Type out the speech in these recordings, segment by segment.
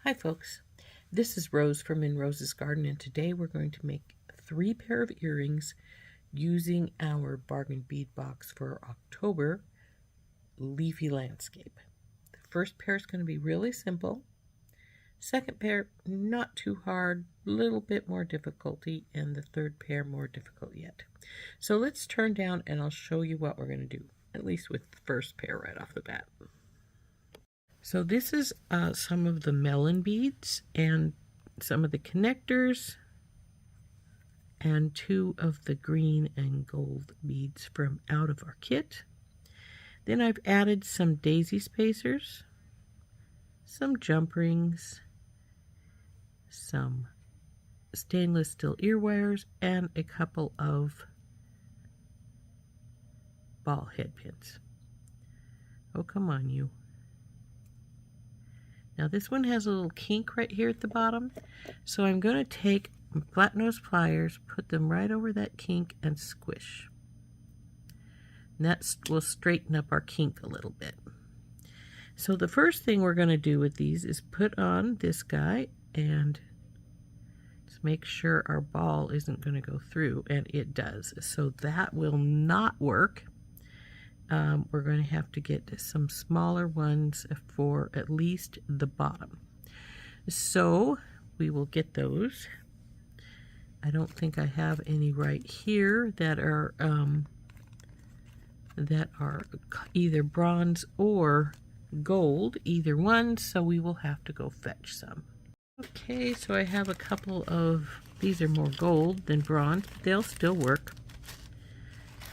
Hi folks, this is Rose from In Rose's Garden, and today we're going to make 3 pair of earrings using our bargain bead box for October Leafy Landscape. The first pair is going to be really simple. Second pair, not too hard, a little bit more difficulty, and the third pair more difficult yet. So let's turn down and I'll show you what we're going to do, at least with the first pair right off the bat. So this is some of the melon beads and some of the connectors and 2 of the green and gold beads from out of our kit. Then I've added some daisy spacers, some jump rings, some stainless steel ear wires, and a couple of ball head pins. Oh, come on, you. Now this one has a little kink right here at the bottom, so I'm going to take flat nose pliers, put them right over that kink and squish. And that will straighten up our kink a little bit. So the first thing we're going to do with these is put on this guy and just make sure our ball isn't going to go through, and it does. So that will not work. We're going to have to get some smaller ones for at least the bottom. So we will get those. I don't think I have any right here that are either bronze or gold, either one, so we will have to go fetch some. Okay, so I have a couple of, these are more gold than bronze, but they'll still work.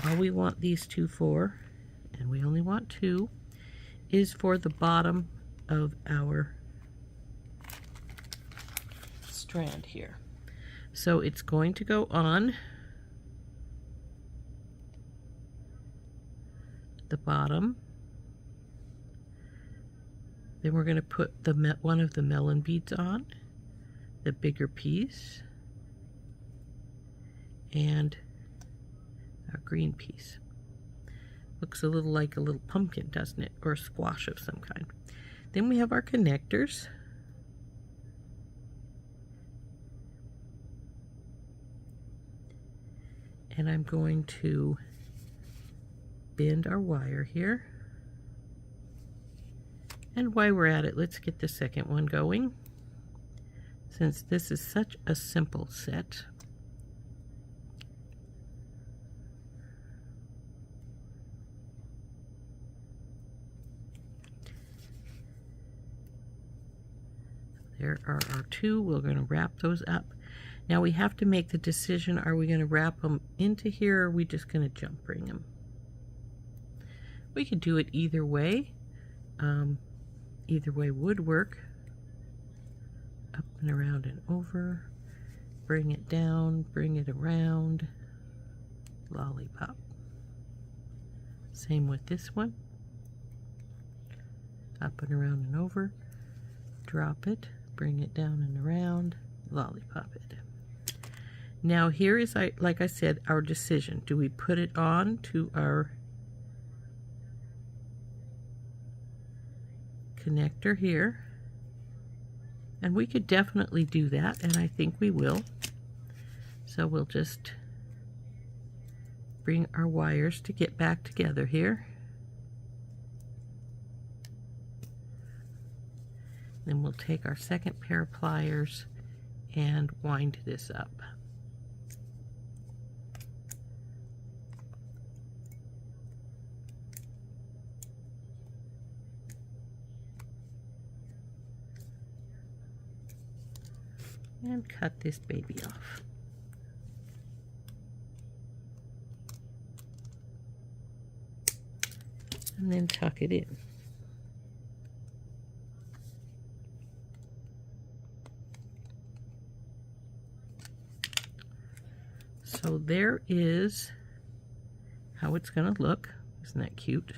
All we want these 2 for, and we only want 2, is for the bottom of our strand here. So it's going to go on the bottom. Then we're going to put one of the melon beads on, the bigger piece, and our green piece. Looks a little like a little pumpkin, doesn't it? Or a squash of some kind. Then we have our connectors. And I'm going to bend our wire here. And while we're at it, let's get the second one going. Since this is such a simple set. There are our 2. We're going to wrap those up. Now we have to make the decision, are we going to wrap them into here, or are we just going to jump ring them? We could do it either way. Either way would work. Up and around and over. Bring it down, bring it around. Lollipop. Same with this one. Up and around and over. Drop it. Bring it down and around, lollipop it. Now here is, like I said, our decision. Do we put it on to our connector here? And we could definitely do that, and I think we will. So we'll just bring our wires to get back together here. Then we'll take our second pair of pliers and wind this up. And cut this baby off. And then tuck it in. So there is how it's going to look. Isn't that cute?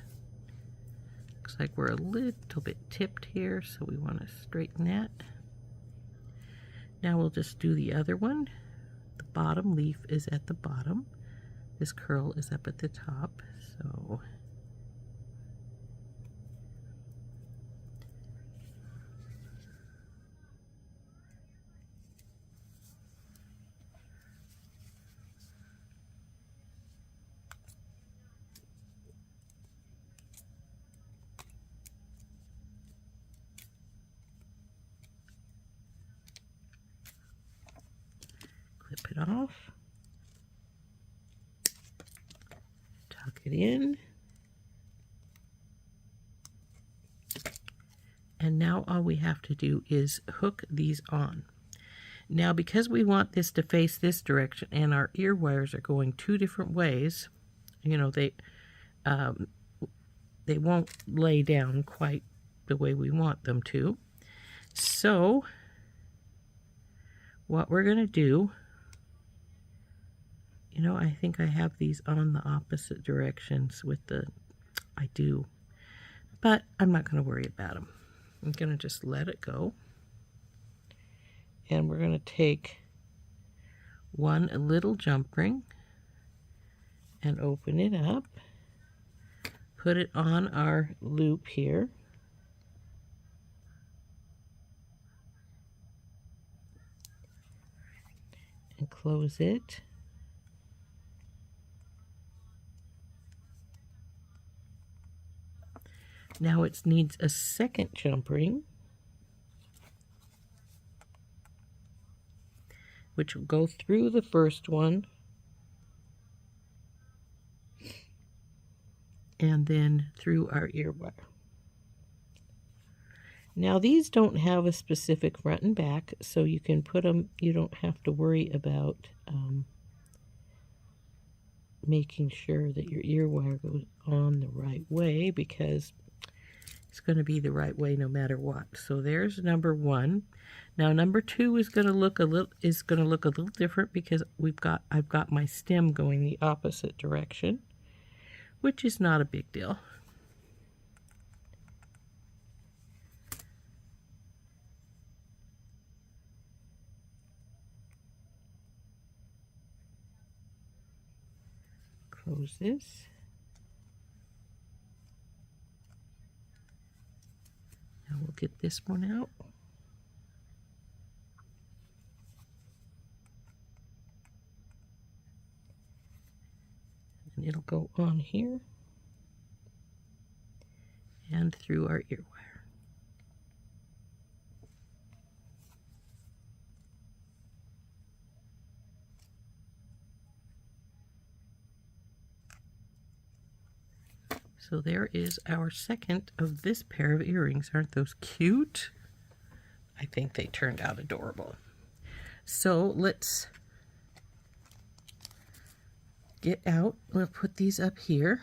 Looks like we're a little bit tipped here, so we want to straighten that. Now we'll just do the other one. The bottom leaf is at the bottom. This curl is up at the top, so Clip it off. Tuck it in. And now all we have to do is hook these on. Now, because we want this to face this direction and our ear wires are going 2 different ways, you know, they won't lay down quite the way we want them to. So what we're going to do, you know, I think I have these on the opposite directions with the, I do, but I'm not going to worry about them. I'm going to just let it go. And we're going to take one little jump ring and open it up, put it on our loop here, and close it. Now it needs a second jump ring, which will go through the first one and then through our ear wire. Now these don't have a specific front and back, so you can put them, you don't have to worry about making sure that your ear wire goes on the right way, because it's going to be the right way no matter what. So there's number 1. Now number 2 is going to look a little different because I've got my stem going the opposite direction, which is not a big deal. Close this. Now we'll get this one out. And it'll go on here and through our ear wire. So there is our second of this pair of earrings. Aren't those cute? I think they turned out adorable. So let's get out. We'll put these up here.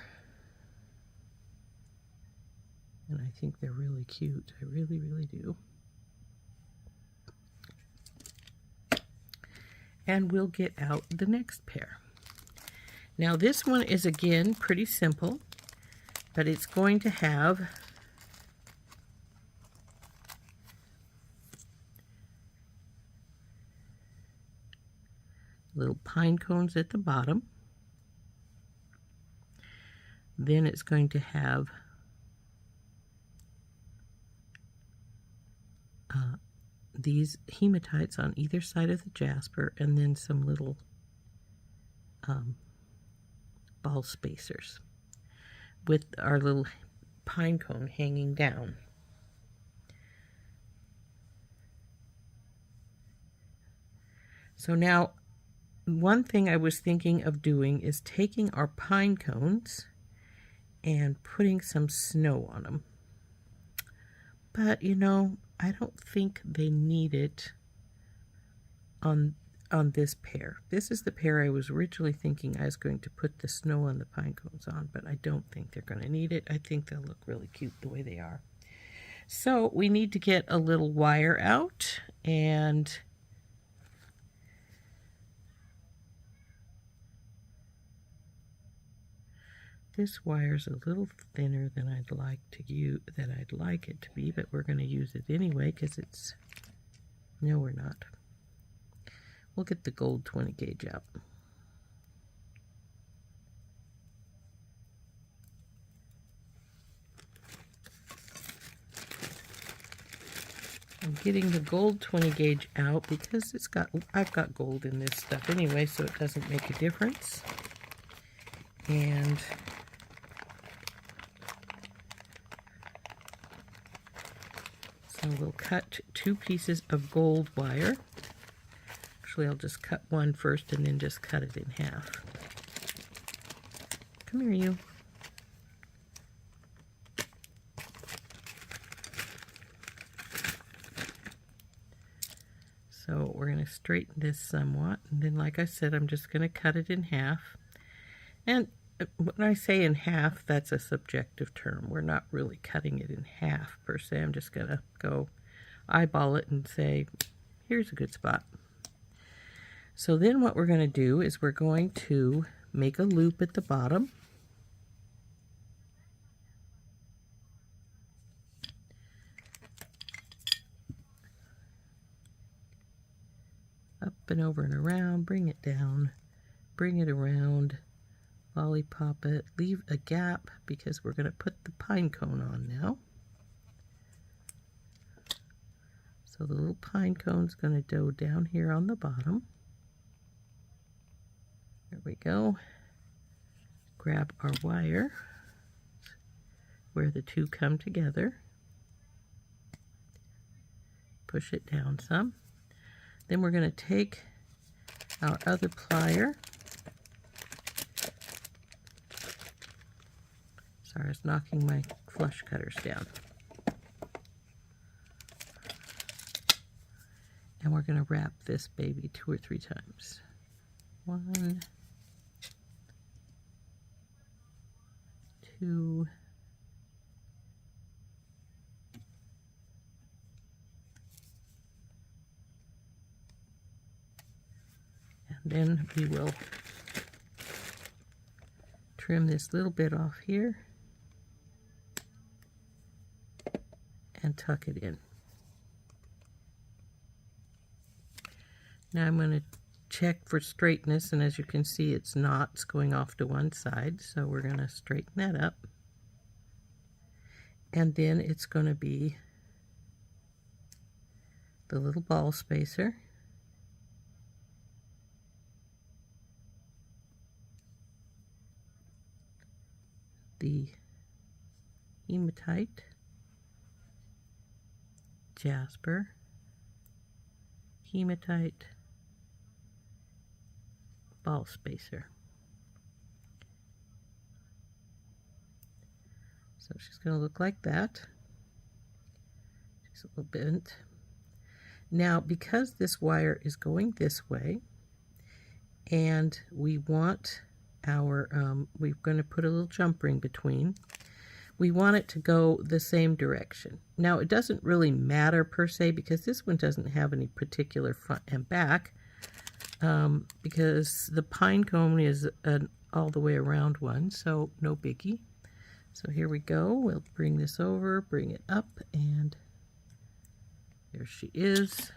And I think they're really cute. I really, really do. And we'll get out the next pair. Now this one is again pretty simple, but it's going to have little pine cones at the bottom. Then it's going to have these hematites on either side of the jasper, and then some little ball spacers with our little pine cone hanging down. So now, one thing I was thinking of doing is taking our pine cones and putting some snow on them. But, you know, I don't think they need it on this pair. This is the pair I was originally thinking I was going to put the snow on the pine cones on, but I don't think they're going to need it. I think they'll look really cute the way they are. So we need to get a little wire out, and this wire's a little thinner than I'd like it to be, but we're going to use it anyway because it's, no, we're not. We'll get the gold 20 gauge out. I'm getting the gold 20 gauge out because I've got gold in this stuff anyway, so it doesn't make a difference. And so we'll cut 2 pieces of gold wire. Actually, I'll just cut one first and then just cut it in half. Come here, you. So we're going to straighten this somewhat, and then like I said, I'm just going to cut it in half. And when I say in half, that's a subjective term. We're not really cutting it in half per se. I'm just going to go eyeball it and say, here's a good spot. So then what we're going to do is we're going to make a loop at the bottom. Up and over and around, bring it down, bring it around, lollipop it, leave a gap because we're going to put the pine cone on now. So the little pine cone is going to go down here on the bottom. There we go. Grab our wire where the two come together. Push it down some. Then we're going to take our other plier. Sorry, I was knocking my flush cutters down. And we're going to wrap this baby 2 or 3 times. 1, 2, and then we will trim this little bit off here and tuck it in. Now I'm going to check for straightness, and as you can see, it's knots going off to one side, so we're going to straighten that up. And then it's going to be the little ball spacer. The hematite, jasper, hematite, ball spacer. So she's going to look like that. She's a little bent. Now, because this wire is going this way, and we want our, we're going to put a little jump ring between, we want it to go the same direction. Now, it doesn't really matter per se because this one doesn't have any particular front and back, because the pine cone is an all the way around one, so no biggie. So here we go. We'll bring this over, bring it up, and there she is.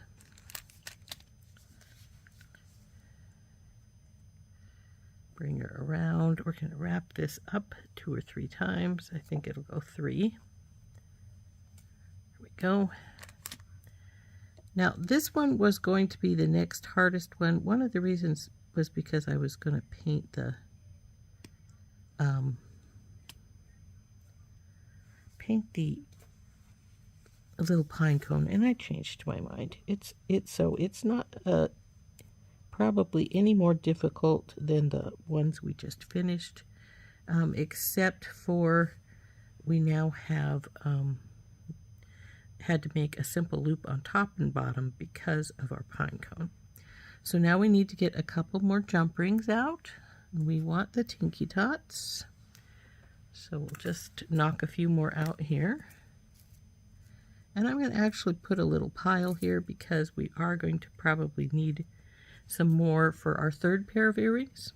Bring her around. We're going to wrap this up 2 or 3 times. I think it'll go 3. There we go. Now, this one was going to be the next hardest one. One of the reasons was because I was going to paint the little pine cone, and I changed my mind. It's not probably any more difficult than the ones we just finished, except for we now have had to make a simple loop on top and bottom because of our pine cone. So now we need to get a couple more jump rings out. We want the Tinky Tots, so we'll just knock a few more out here. And I'm going to actually put a little pile here because we are going to probably need some more for our 3rd pair of earrings.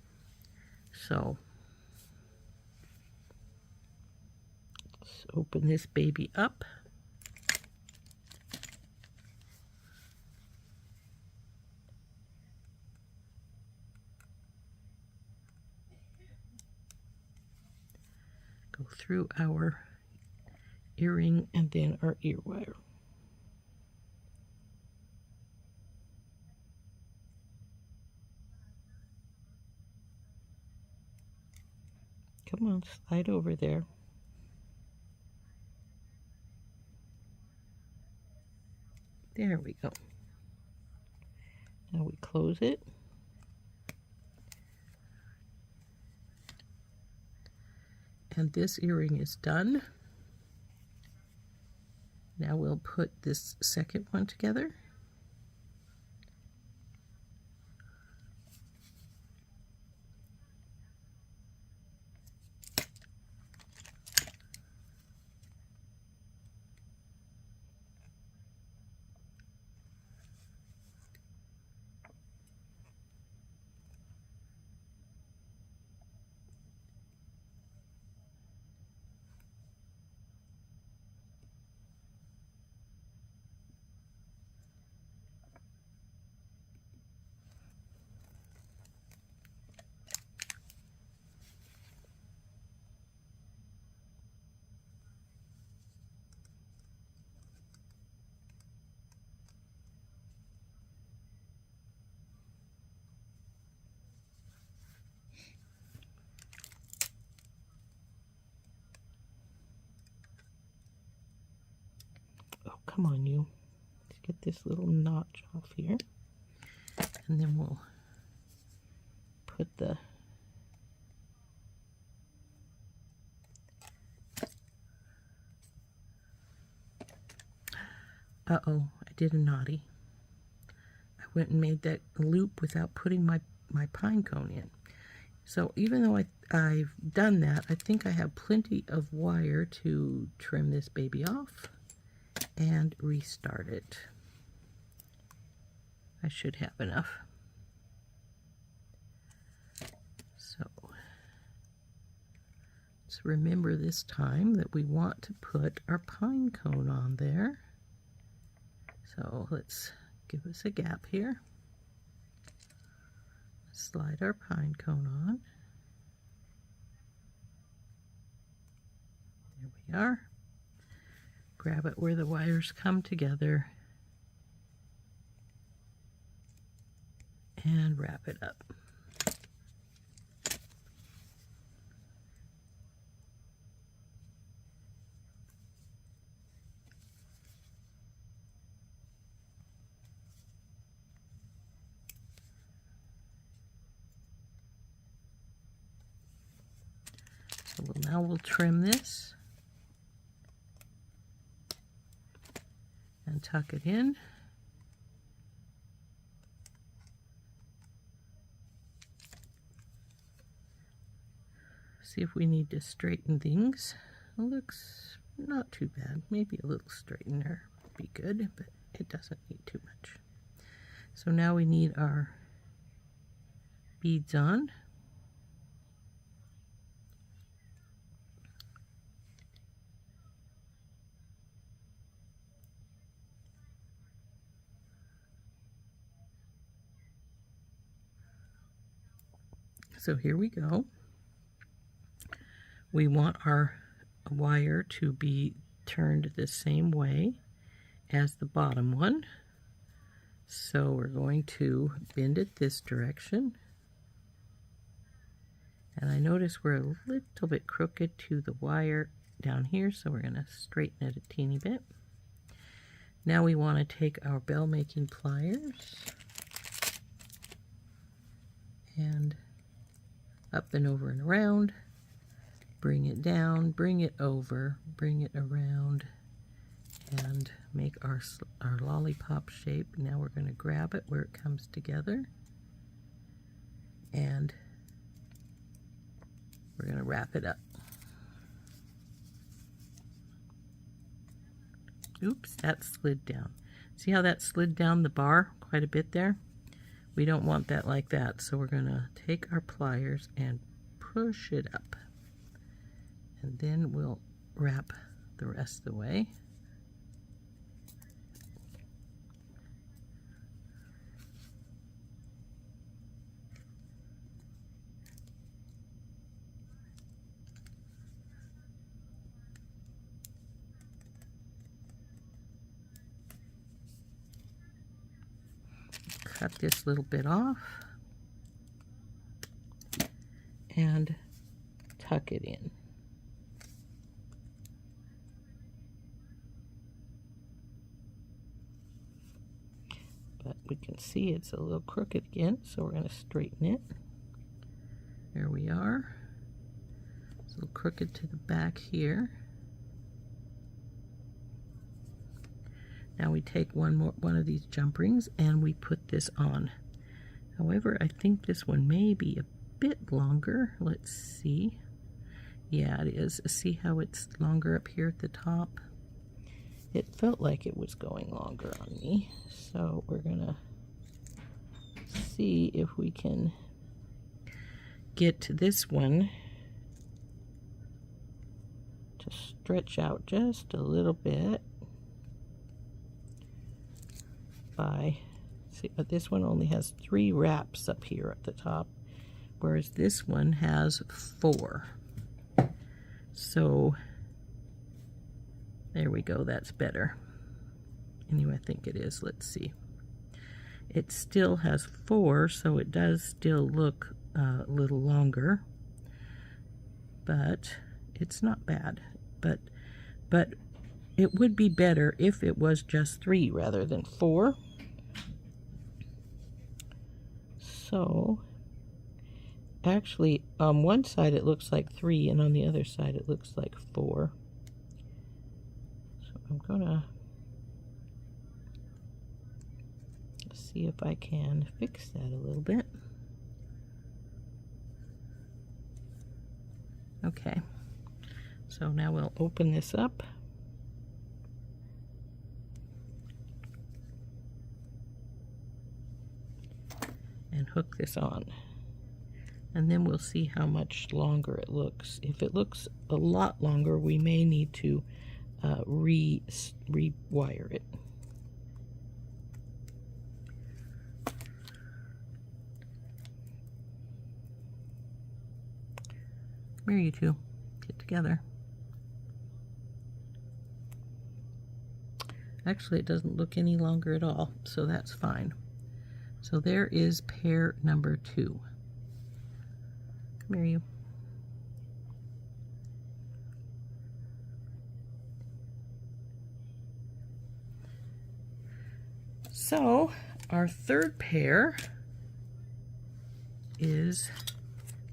So let's open this baby up. Go through our earring and then our ear wire. Come on, slide over there. There we go. Now we close it. And this earring is done. Now we'll put this second one together. Oh, come on, you. Let's get this little notch off here. And then we'll put the uh-oh, I did a naughty. I went and made that loop without putting my pine cone in. So even though I've done that, I think I have plenty of wire to trim this baby off and restart it. I should have enough. So let's remember this time that we want to put our pine cone on there. So let's give us a gap here. Slide our pine cone on. There we are. Grab it where the wires come together and wrap it up. So now we'll trim this and tuck it in. See if we need to straighten things. It looks not too bad. Maybe a little straightener would be good, but it doesn't need too much. So now we need our beads on. So here we go. We want our wire to be turned the same way as the bottom one. So we're going to bend it this direction. And I notice we're a little bit crooked to the wire down here, so we're going to straighten it a teeny bit. Now we want to take our bell making pliers and up and over and around, bring it down, bring it over, bring it around, and make our lollipop shape. Now we're going to grab it where it comes together, and we're going to wrap it up. Oops, that slid down. See how that slid down the bar quite a bit there? We don't want that like that, so we're going to take our pliers and push it up. And then we'll wrap the rest of the way. Cut this little bit off and tuck it in. but we can see it's a little crooked again, so we're going to straighten it. There we are. It's a little crooked to the back here. Now we take one of these jump rings and we put this on. However, I think this one may be a bit longer. Let's see. Yeah, it is. See how it's longer up here at the top? It felt like it was going longer on me. So we're gonna see if we can get this one to stretch out just a little bit by, see, but this one only has 3 wraps up here at the top, whereas this one has 4. So there we go, that's better. Anyway, I think it is. Let's see. It still has 4, so it does still look a little longer, but it's not bad. But it would be better if it was just 3 rather than 4. So actually, on one side it looks like 3, and on the other side it looks like 4. So I'm gonna see if I can fix that a little bit. Okay, so now we'll open this up. And hook this on. And then we'll see how much longer it looks. If it looks a lot longer, we may need to rewire it. Come here, you two. Get together. Actually, it doesn't look any longer at all, so that's fine. So there is pair number 2. Come here, you. So our third pair is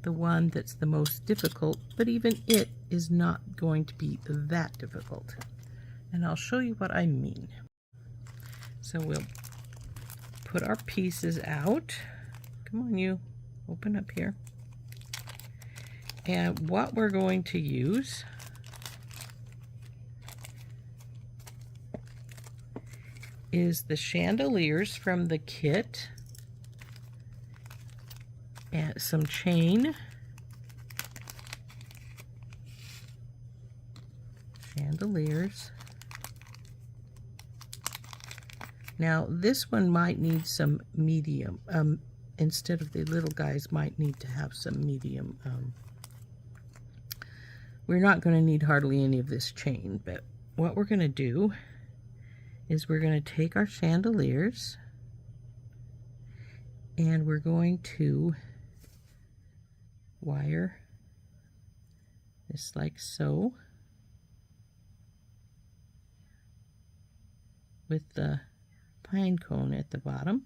the one that's the most difficult, but even it is not going to be that difficult. And I'll show you what I mean. So we'll put our pieces out. Come on, you. Open up here. And what we're going to use is the chandeliers from the kit and some chain, chandeliers. Now this one might need some medium, instead of the little guys might need to have some medium. We're not going to need hardly any of this chain, but what we're going to do is we're going to take our chandeliers and we're going to wire this like so with the pine cone at the bottom.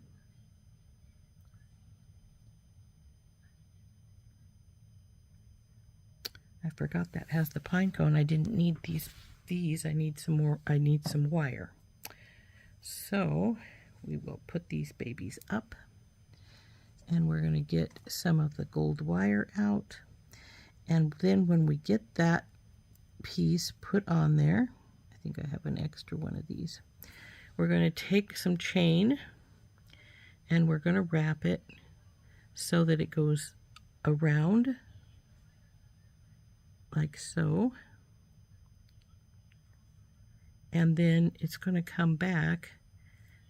I forgot that has the pine cone. I didn't need these. I need some more. I need some wire. So we will put these babies up and we're going to get some of the gold wire out. And then when we get that piece put on there, I think I have an extra one of these. We're going to take some chain and we're going to wrap it so that it goes around like so, and then it's going to come back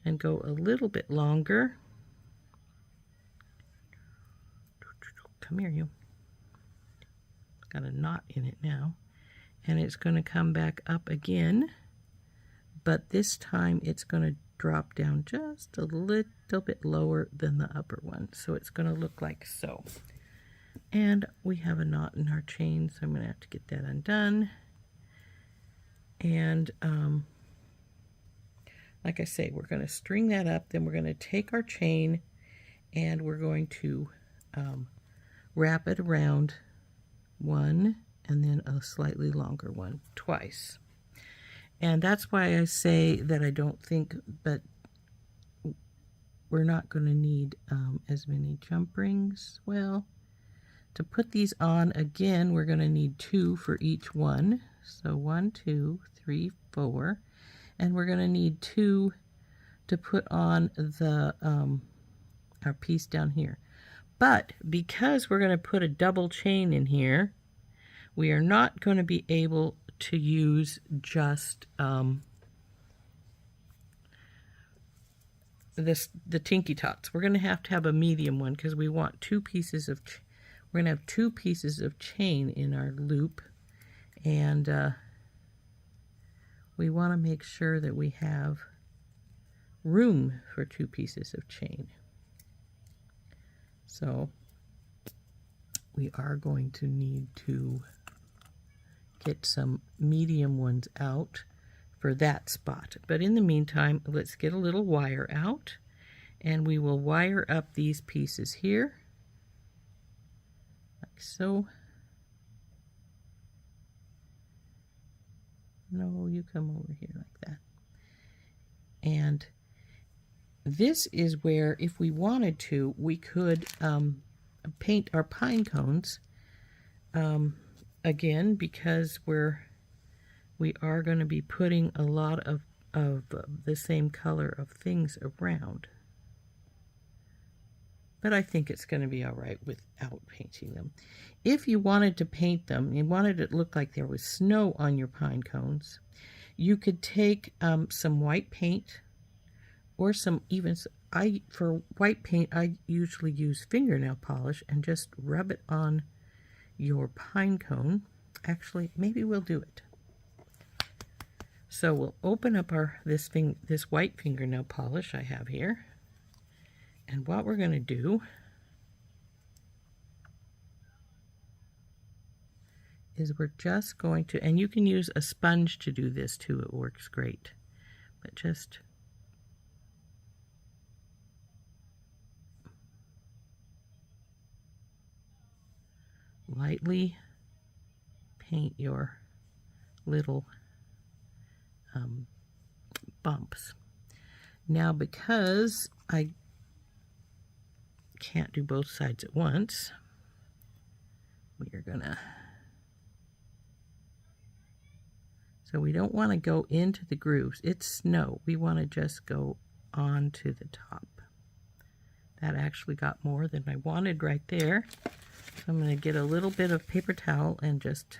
and go a little bit longer. Come here, you. Got a knot in it now, and it's going to come back up again, but this time it's going to drop down just a little bit lower than the upper one, so it's going to look like so. And we have a knot in our chain, so I'm going to have to get that undone. And like I say, we're going to string that up, then we're going to take our chain and we're going to wrap it around one and then a slightly longer one twice. And that's why I say that I don't think that we're not going to need as many jump rings. Well, to put these on again, we're going to need 2 for each one. So 1, 2, 3, 4. And we're going to need 2 to put on the our piece down here. But because we're going to put a double chain in here, we are not going to be able to use just the Tinky Tots. We're going to have a medium one because we want 2 pieces of we're going to have 2 pieces of chain in our loop, and we want to make sure that we have room for 2 pieces of chain. So we are going to need to get some medium ones out for that spot. But in the meantime, let's get a little wire out, and we will wire up these pieces here, like so. No, you come over here like that. And this is where, if we wanted to, we could paint our pine cones again, because we are going to be putting a lot of the same color of things around. But I think it's going to be all right without painting them. If you wanted to paint them, you wanted it to look like there was snow on your pine cones, you could take some white paint, or for white paint, I usually use fingernail polish and just rub it on your pine cone. Actually, maybe we'll do it. So we'll open up this white fingernail polish I have here. And what we're going to do is we're just going to, and you can use a sponge to do this too, it works great. But just lightly paint your little bumps. Now, because I can't do both sides at once, we are gonna, so we don't want to go into the grooves. It's snow. We want to just go onto the top. That actually got more than I wanted right there. So I'm going to get a little bit of paper towel and just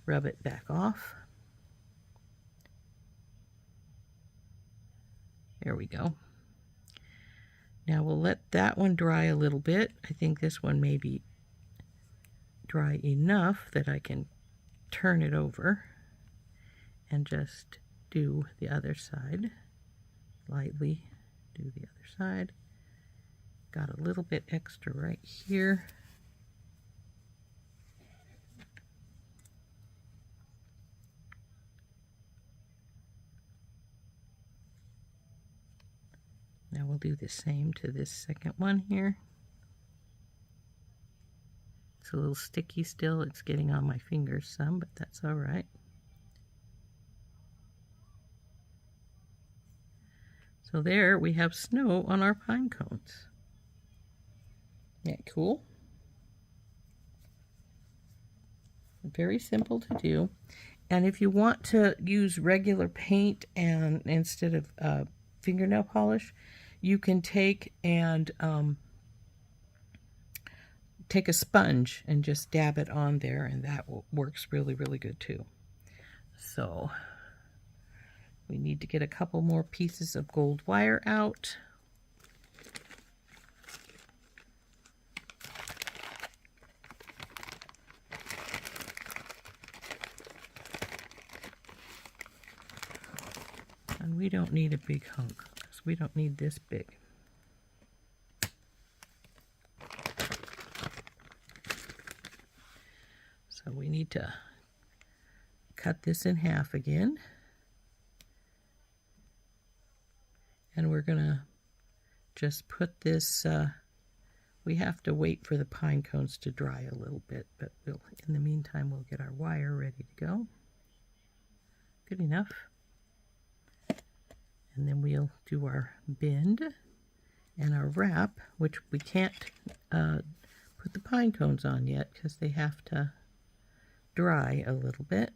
rub it back off. There we go. Now we'll let that one dry a little bit. I think this one may be dry enough that I can turn it over and just do the other side. Lightly do the other side. Got a little bit extra right here. Now we'll do the same to this second one here. It's a little sticky still. It's getting on my fingers some, but that's all right. So there we have snow on our pine cones. Isn't that cool? Very simple to do. And if you want to use regular paint and instead of fingernail polish, you can take take a sponge and just dab it on there, and that works really, really good too. So we need to get a couple more pieces of gold wire out. And we don't need a big hunk, because we don't need this big. So we need to cut this in half again. And we're gonna just put this, we have to wait for the pine cones to dry a little bit, but in the meantime, we'll get our wire ready to go. Good enough. And then we'll do our bend and our wrap, which we can't put the pine cones on yet because they have to dry a little bit.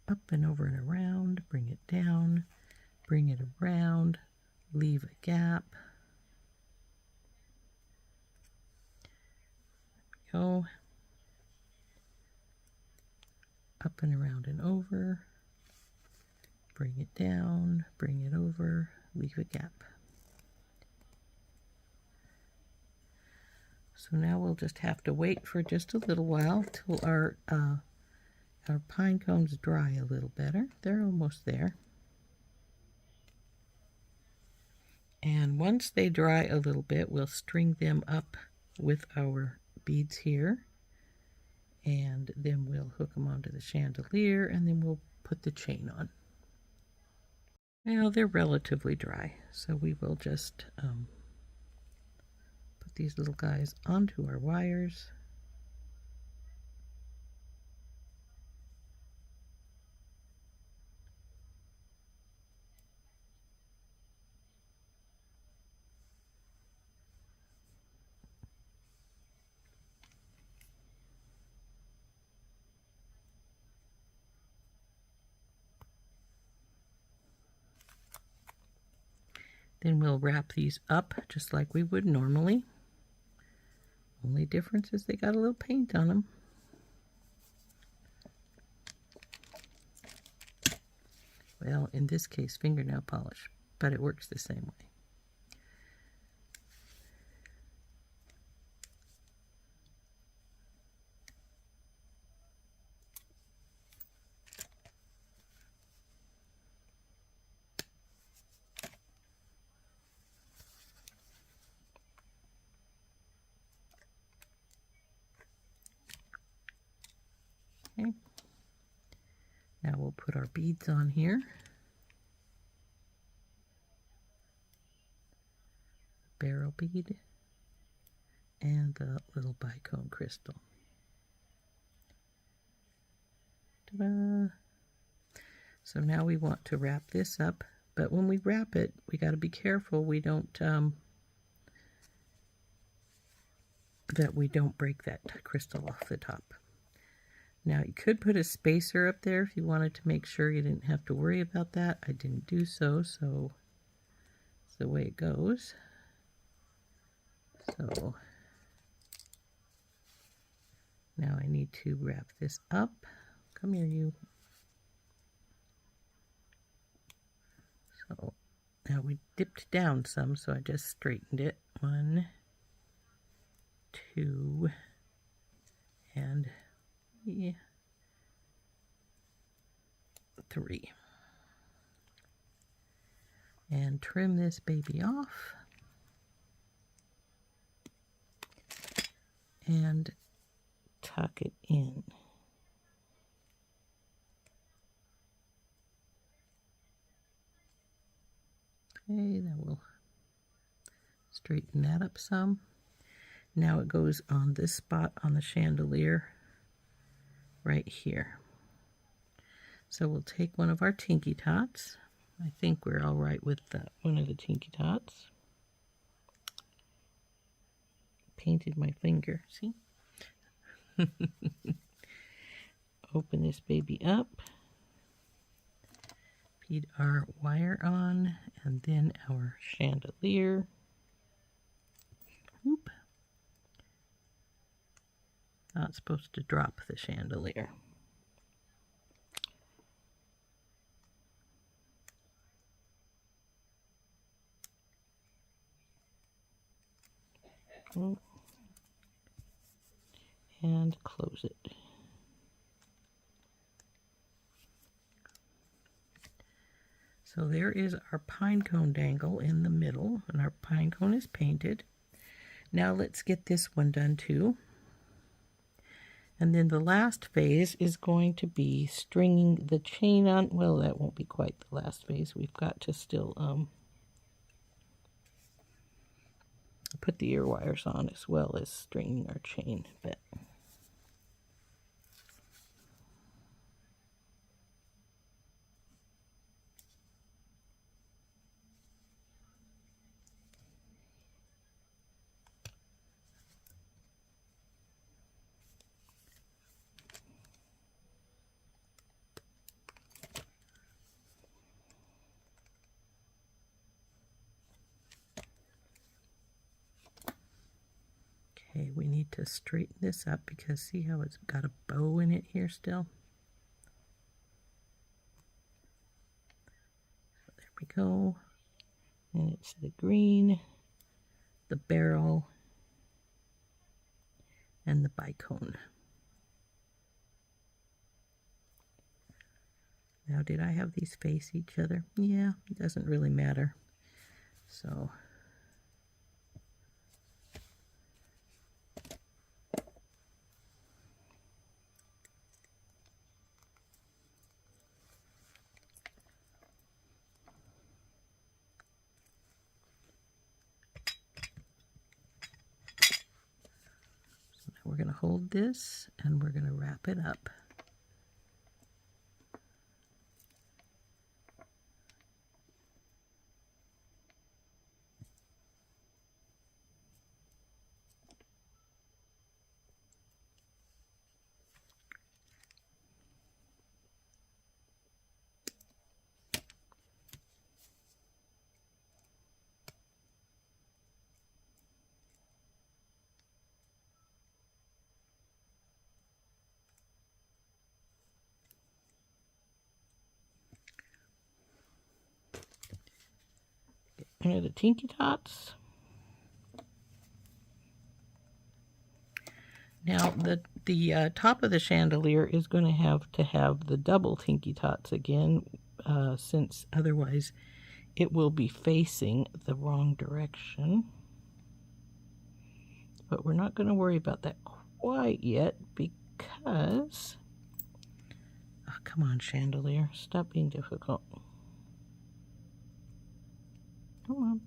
Up and over and around, bring it down, bring it around, leave a gap. There we go. Up and around and over, bring it down, bring it over, leave a gap. So now we'll just have to wait for just a little while till our pine cones dry a little better. They're almost there. And once they dry a little bit, we'll string them up with our beads here. And then we'll hook them onto the chandelier, and then we'll put the chain on. Well, they're relatively dry, so we will just put these little guys onto our wires. Then we'll wrap these up just like we would normally. Only difference is they got a little paint on them. Well, in this case, fingernail polish, but it works the same way. Okay. Now we'll put our beads on here. Barrel bead and the little bicone crystal. Ta-da! So now we want to wrap this up, but when we wrap it, we got to be careful we don't break that crystal off the top. Now you could put a spacer up there if you wanted to make sure you didn't have to worry about that. I didn't do so, so it's the way it goes. So now I need to wrap this up. Come here, you. So now we dipped down some, so I just straightened it. 1, 2, and 3. And trim this baby off. And tuck it in. Okay, then we'll straighten that up some. Now it goes on this spot on the chandelier right here. So we'll take one of our Tinky Tots. I think we're all right with one of the Tinky Tots. Painted my finger, see? Open this baby up. Feed our wire on, and then our chandelier. Oop. Not supposed to drop the chandelier. And close it. So there is our pine cone dangle in the middle, and our pine cone is painted. Now let's get this one done too. And then the last phase is going to be stringing the chain on. Well, that won't be quite the last phase. We've got to still put the ear wires on as well as stringing our chain. But okay, we need to straighten this up because see how it's got a bow in it here still? So there we go. And it's the green, the barrel, and the bicone. Now, did I have these face each other? Yeah, it doesn't really matter. So we're going to hold this and we're going to wrap it up. Here are the Tinky Tots. Now the top of the chandelier is going to have the double Tinky Tots again, since otherwise it will be facing the wrong direction. But we're not going to worry about that quite yet because, oh, come on, chandelier, stop being difficult. Come on.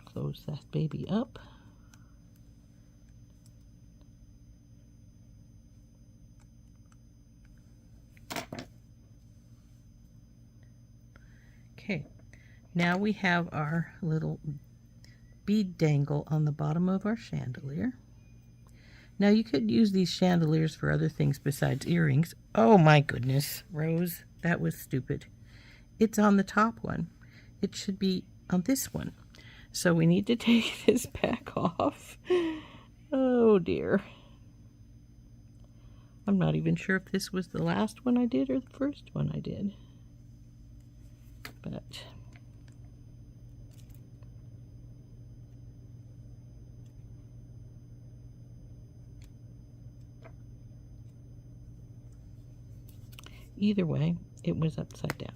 Close that baby up. Okay, now we have our little bead dangle on the bottom of our chandelier. Now you could use these chandeliers for other things besides earrings. Oh my goodness, Rose, that was stupid. It's on the top one. It should be on this one. So we need to take this back off. Oh dear. I'm not even sure if this was the last one I did or the first one I did. But either way, it was upside down.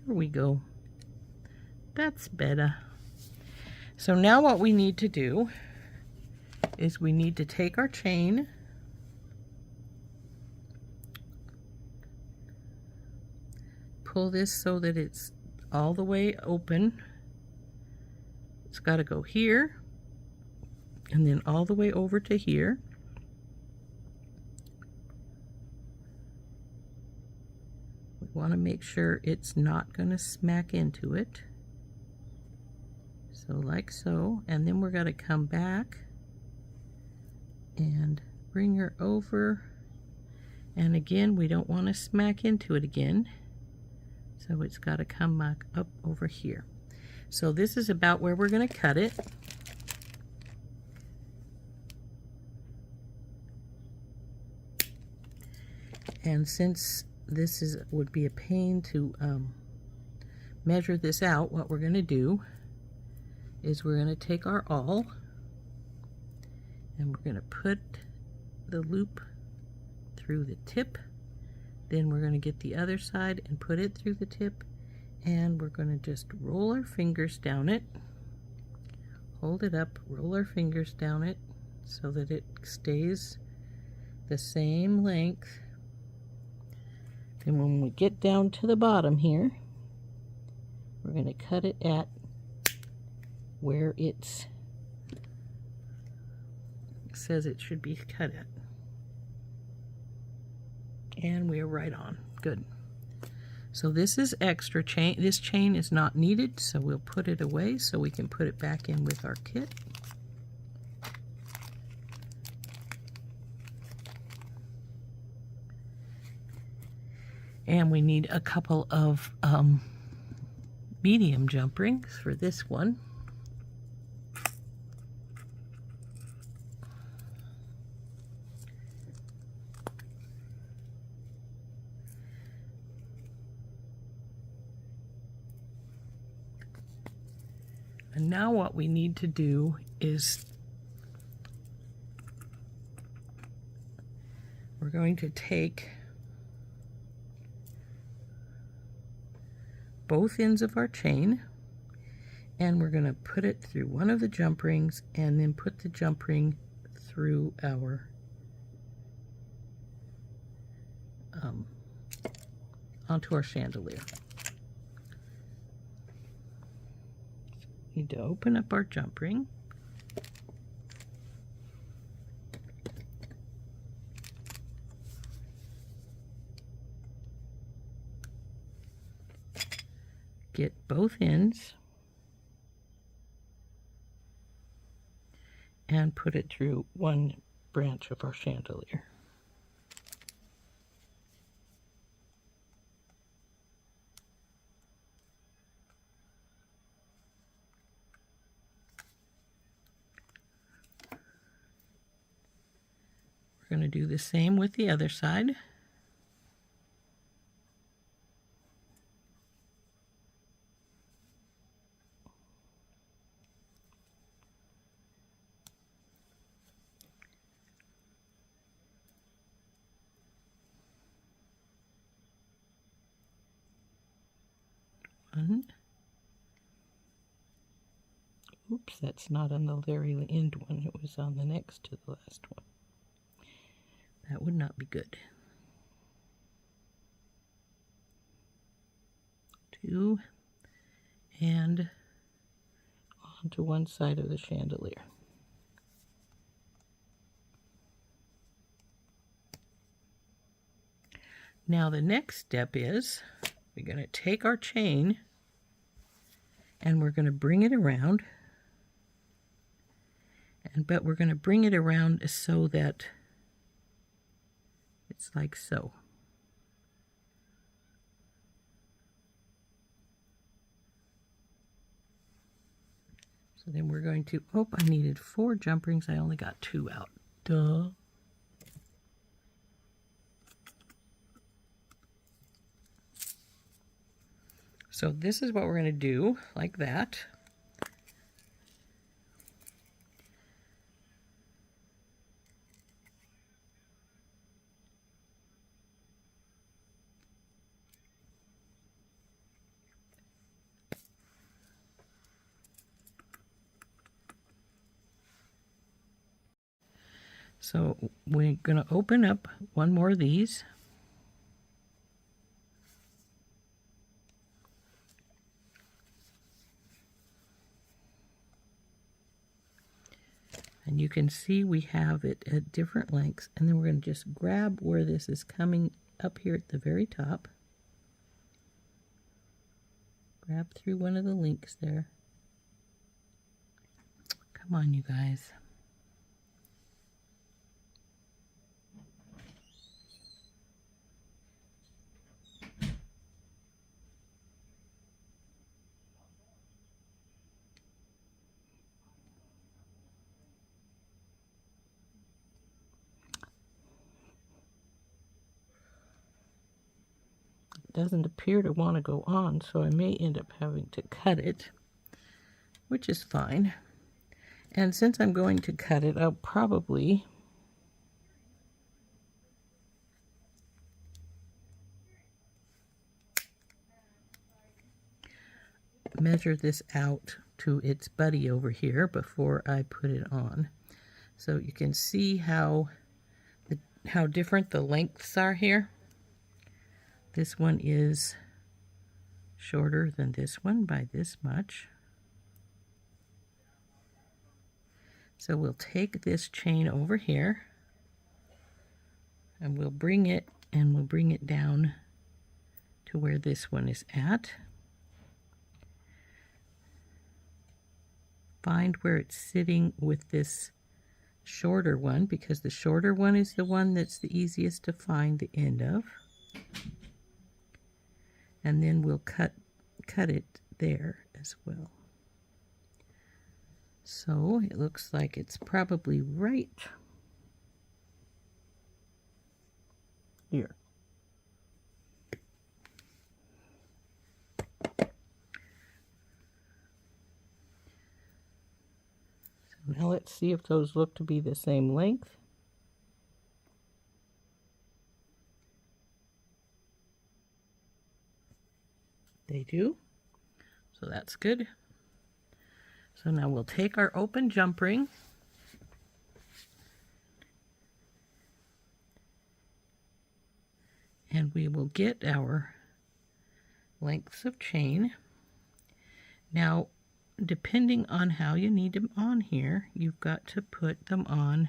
Here we go. That's better. So now what we need to do is we need to take our chain, pull this so that it's all the way open. It's got to go here and then all the way over to here. We want to make sure it's not going to smack into it. So like so, and then we're going to come back and bring her over, and again we don't want to smack into it again, so it's got to come back up over here. So this is about where we're going to cut it. And since this would be a pain to measure this out, what we're going to do is we're going to take our awl and we're going to put the loop through the tip. Then we're going to get the other side and put it through the tip, and we're going to just roll our fingers down it, hold it up, roll our fingers down it so that it stays the same length. And when we get down to the bottom here, we're going to cut it at where it says it should be cut at. And we are right on. Good. So this is extra chain. This chain is not needed, so we'll put it away so we can put it back in with our kit. And we need a couple of medium jump rings for this one. And now what we need to do is we're going to take both ends of our chain and we're going to put it through one of the jump rings and then put the jump ring through our onto our chandelier. Need to open up our jump ring. Get both ends and put it through one branch of our chandelier. We're going to do the same with the other side. One. Oops, that's not on the very end one. It was on the next to the last one. That would not be good. 2 and onto one side of the chandelier. Now the next step is we're going to take our chain and we're going to bring it around, but we're going to bring it around so that it's like so. So then we're going to, oh, I needed 4 jump rings. I only got 2 out. Duh. So this is what we're going to do, like that. So we're going to open up one more of these. And you can see we have it at different lengths. And then we're going to just grab where this is coming up here at the very top. Grab through one of the links there. Come on, you guys. it doesn't appear to want to go on, so I may end up having to cut it, which is fine. And since I'm going to cut it, I'll probably measure this out to its buddy over here before I put it on. So you can see how different the lengths are here. This one is shorter than this one by this much. So we'll take this chain over here and we'll bring it down to where this one is at. Find where it's sitting with this shorter one, because the shorter one is the one that's the easiest to find the end of. And then we'll cut it there as well. So it looks like it's probably right here. So now let's see if those look to be the same length. They do. So that's good. So now we'll take our open jump ring and we will get our lengths of chain. Now, depending on how you need them on here, you've got to put them on.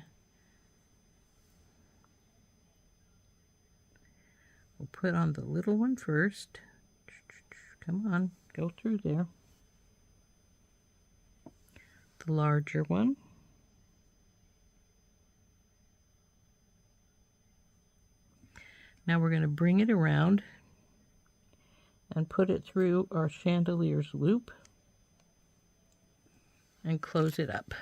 We'll put on the little one first. Come on, go through there. The larger one. Now we're going to bring it around and put it through our chandelier's loop and close it up.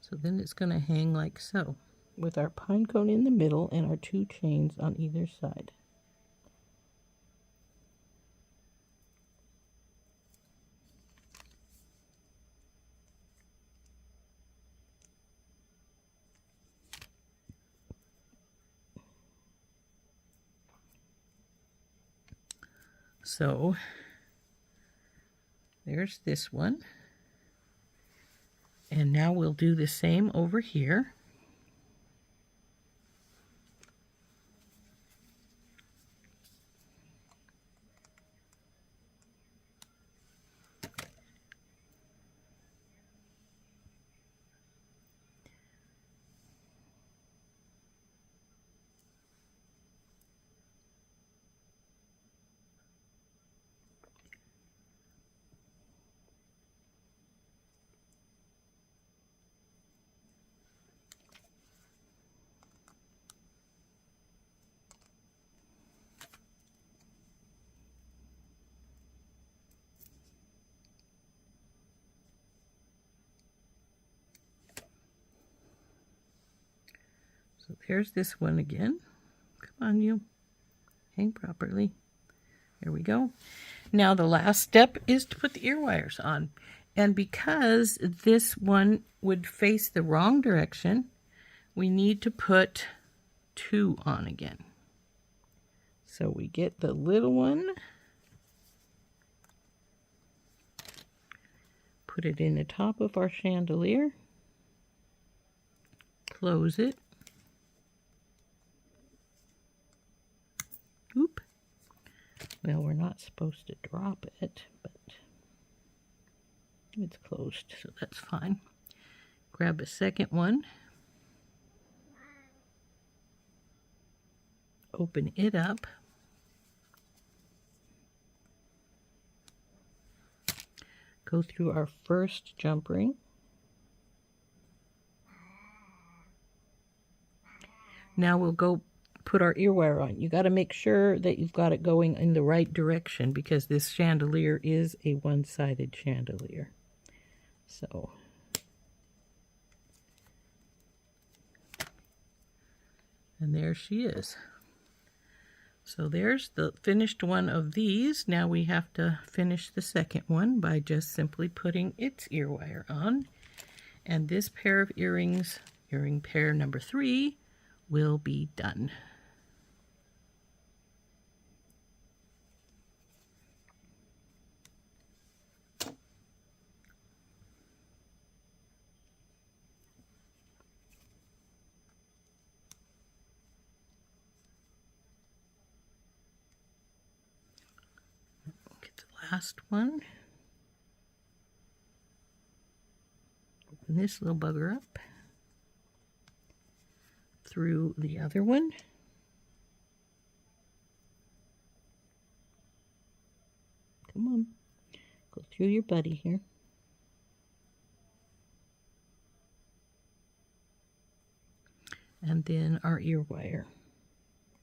So then it's going to hang like so, with our pine cone in the middle and our two chains on either side. So there's this one. And now we'll do the same over here. So there's this one again. Come on, you. Hang properly. There we go. Now the last step is to put the ear wires on. And because this one would face the wrong direction, we need to put two on again. So we get the little one, put it in the top of our chandelier, close it. Oop. Well, we're not supposed to drop it, but it's closed, so that's fine. Grab a second one. Open it up. Go through our first jump ring. Now we'll go put our ear wire on. You got to make sure that you've got it going in the right direction because this chandelier is a one-sided chandelier. So And there she is. So there's the finished one of these. Now we have to finish the second one by just simply putting its ear wire on. And this pair of earrings, earring pair number 3, will be done. Get the last one. Open this little bugger up through the other one. Come on, go through your buddy here. And then our ear wire.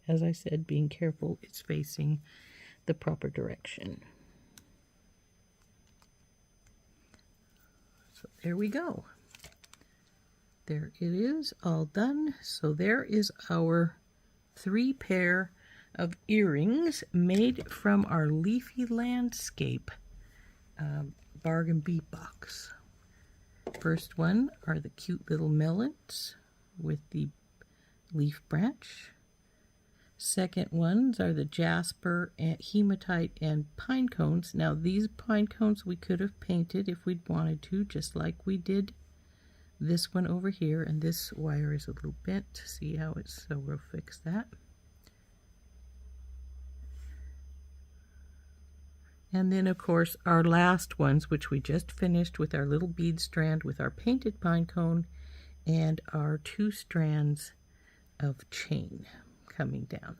As I said, being careful, it's facing the proper direction. So there we go. There it is, all done. So there is our 3 pair of earrings made from our Leafy Landscape Bargain Bead Box. First one are the cute little melons with the leaf branch. Second ones are the jasper and hematite and pine cones. Now these pine cones we could have painted if we'd wanted to, just like we did this one over here. And this wire is a little bent. See how it's, so we'll fix that. And then of course our last ones, which we just finished with our little bead strand with our painted pine cone and our 2 strands of chain coming down.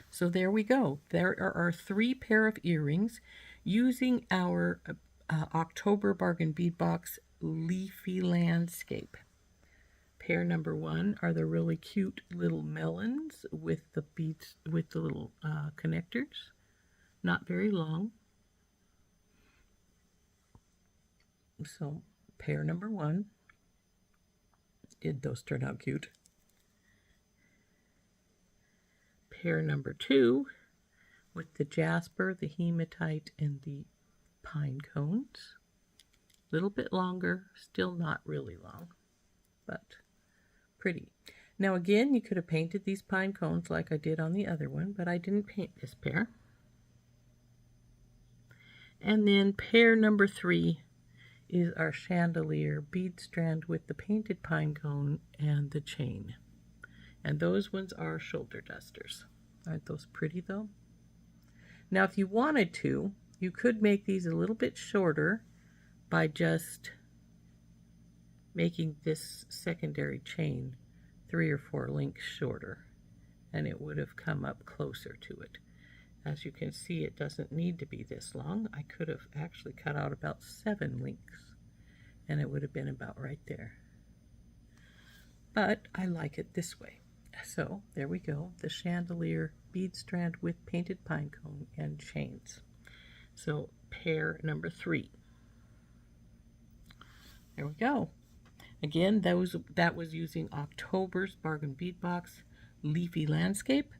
So there we go. There are our 3 pair of earrings using our October Bargain Bead Box Leafy Landscape. Pair number 1 are the really cute little melons with the beads, with the little connectors. Not very long. So pair number 1. Did those turn out cute? Pair number 2 with the jasper, the hematite, and the pine cones. A little bit longer, still not really long, but pretty. Now again, you could have painted these pine cones like I did on the other one, but I didn't paint this pair. And then pair number 3 is our chandelier bead strand with the painted pine cone and the chain. And those ones are shoulder dusters. Aren't those pretty though? Now if you wanted to, you could make these a little bit shorter by just making this secondary chain 3 or 4 links shorter, and it would have come up closer to it. As you can see, it doesn't need to be this long. I could have actually cut out about 7 links, and it would have been about right there. But I like it this way. So there we go, the chandelier bead strand with painted pine cone and chains. So pair number 3. There we go. Again, that was using October's Bargain Bead Box Leafy Landscape.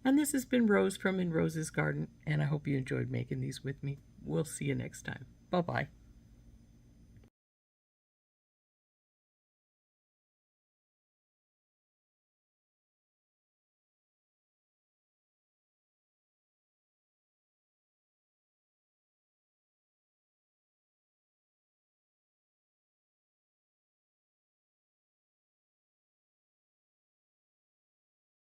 And this has been Rose from In Rose's Garden, and I hope you enjoyed making these with me. We'll see you next time. Bye-bye.